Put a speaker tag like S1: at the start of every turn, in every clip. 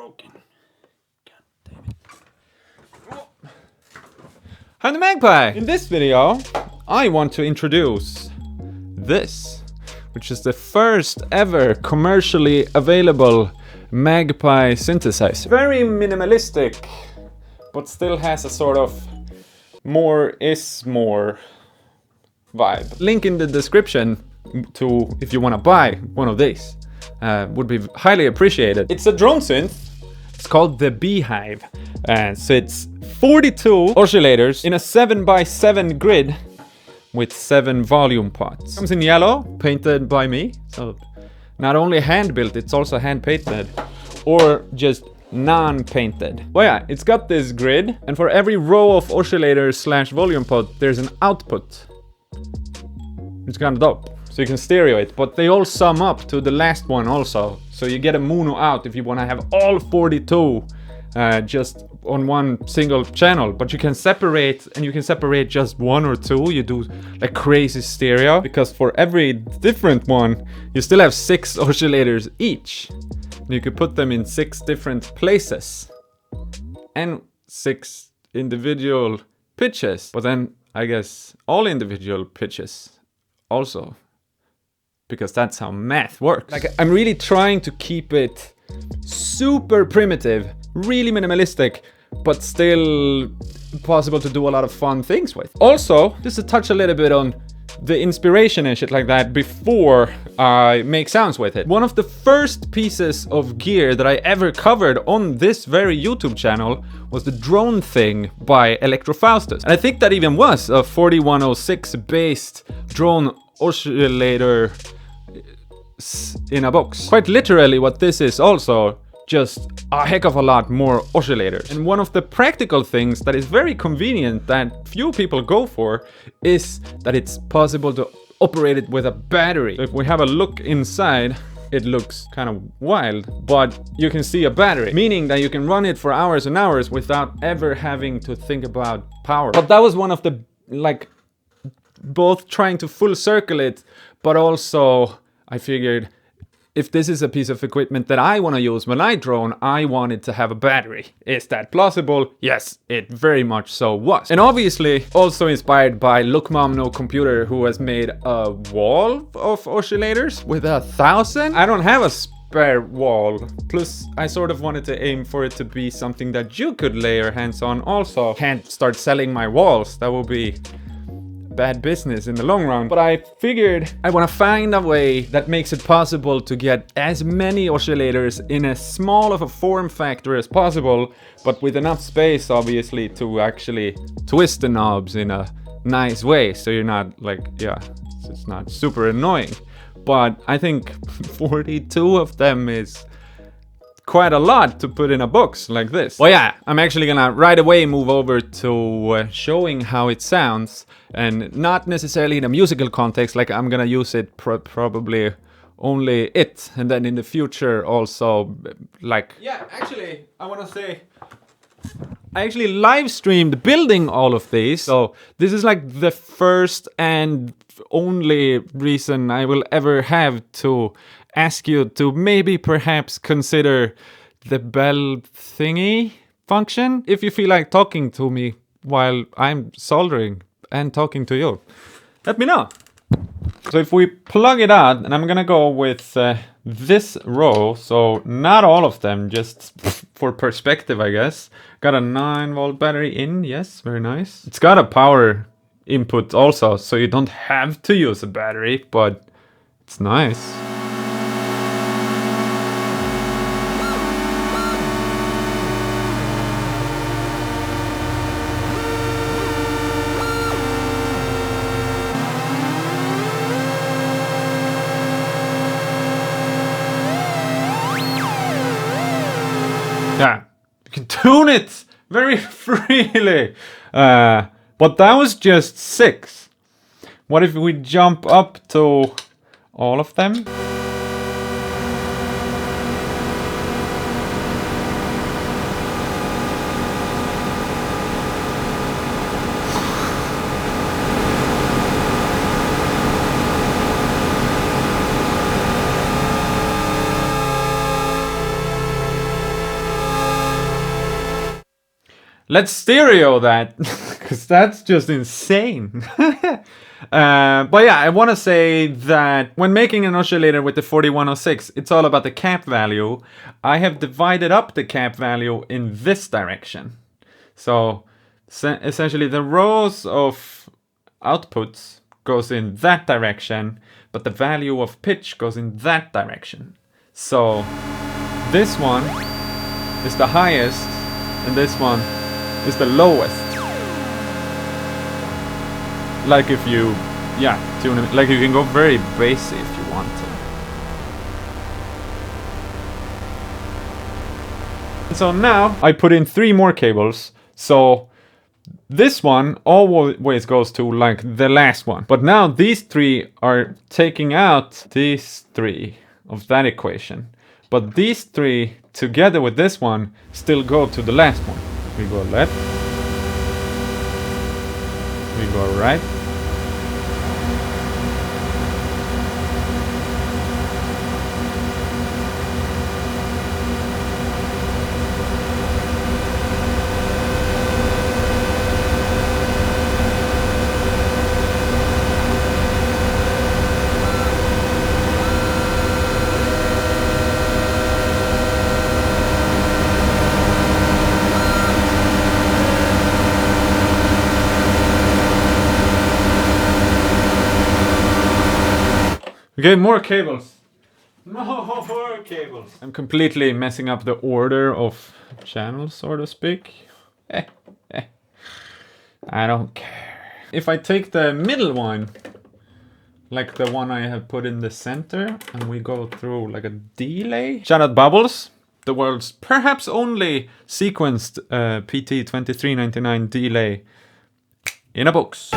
S1: broken. God damn it. Oh. I'm the Magpie! In this video, I want to introduce this, which is the first ever commercially available Magpie synthesizer. Very minimalistic, but still has a sort of more is more vibe. Link in the description to if you want to buy one of these. Would be highly appreciated. It's a drone synth. It's called the Beehive. So it's 42 oscillators in a 7x7 grid with 7 volume pots. Comes in yellow, painted by me. So not only hand built, it's also hand painted, or just non-painted. Well, yeah, it's got this grid, and for every row of oscillators slash volume pot, there's an output. It's kind of dope. So you can stereo it, but they all sum up to the last one also. So you get a mono out if you want to have all 42 just on one single channel. But you can separate, and you can separate just one or two. You do like crazy stereo, because for every different one, you still have 6 oscillators each. And you could put them in 6 different places and 6 individual pitches. But then I guess all individual pitches also, because that's how math works. Like, I'm really trying to keep it super primitive, really minimalistic, but still possible to do a lot of fun things with. Also, just to touch a little bit on the inspiration and shit like that before I make sounds with it. One of the first pieces of gear that I ever covered on this very YouTube channel was the drone thing by Electrofaustus. And I think that even was a 4106 based drone oscillator in a box. Quite literally what this is also, just a heck of a lot more oscillators. And one of the practical things that is very convenient that few people go for is that it's possible to operate it with a battery. So if we have a look inside, it looks kind of wild, but you can see a battery, meaning that you can run it for hours and hours without ever having to think about power. But that was one of the, like, both trying to full circle it, but also I figured if this is a piece of equipment that I want to use when I drone, I want it to have a battery. Is that plausible? Yes, it very much so was. And obviously also inspired by Look Mom No Computer, who has made a wall of oscillators with 1,000. I don't have a spare wall. Plus, I sort of wanted to aim for it to be something that you could lay your hands on also. Can't start selling my walls. That will be bad business in the long run. But I figured I want to find a way that makes it possible to get as many oscillators in as small of a form factor as possible, but with enough space obviously to actually twist the knobs in a nice way, so you're not like, yeah, it's not super annoying. But I think 42 of them is quite a lot to put in a box like this. Well, yeah, I'm actually gonna right away move over to showing how it sounds, and not necessarily in a musical context. Like, I'm gonna use it probably only it, and then in the future also, like, yeah, actually I want to say I actually live streamed building all of these, so this is like the first and only reason I will ever have to ask you to maybe perhaps consider the bell thingy function if you feel like talking to me while I'm soldering and talking to you. Let me know. So if we plug it out, and I'm gonna go with this row, so not all of them, just for perspective, I guess. Got a 9-volt battery in, yes, very nice. It's got a power input also, so you don't have to use a battery, but it's nice. Yeah, you can tune it very freely. But that was just 6. What if we jump up to all of them? Let's stereo that, because that's just insane. But yeah, I want to say that when making an oscillator with the 4106, it's all about the cap value. I have divided up the cap value in this direction. So essentially the rows of outputs goes in that direction, but the value of pitch goes in that direction. So this one is the highest, and this one is the lowest. Like if you, tune it, like you can go very bassy if you want to. So now I put in 3 more cables. So this one always goes to like the last one. But now these 3 are taking out these 3 of that equation. But these 3 together with this one still go to the last one. We go left. We go right. Okay, more cables. More cables. I'm completely messing up the order of channels, so to speak. I don't care. If I take the middle one, like the one I have put in the center, and we go through like a delay. Shout out Bubbles, the world's perhaps only sequenced PT2399 delay in a box.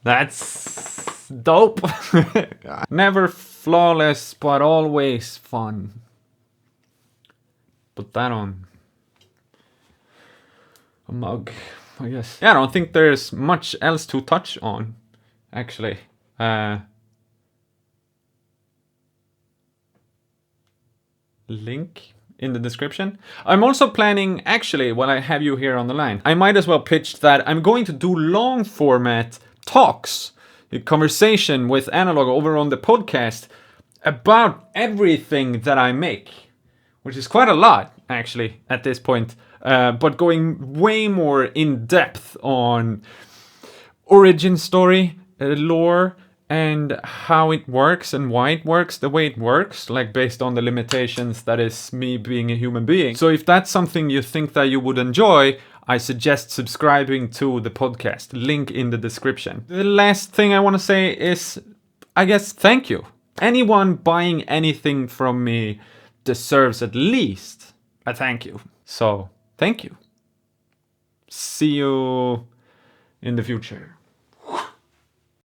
S1: That's dope. Never flawless, but always fun. Put that on a mug, I guess. Yeah, I don't think there's much else to touch on, actually. Link in the description. I'm also planning, actually, while I have you here on the line, I might as well pitch that I'm going to do long format talks, a conversation with Analog over on the podcast about everything that I make, which is quite a lot, actually, at this point. But going way more in depth on origin story, lore, and how it works and why it works the way it works, like based on the limitations that is me being a human being. So if that's something you think that you would enjoy, I suggest subscribing to the podcast. Link in the description. The last thing I want to say is, I guess, thank you. Anyone buying anything from me deserves at least a thank you. So, thank you. See you in the future.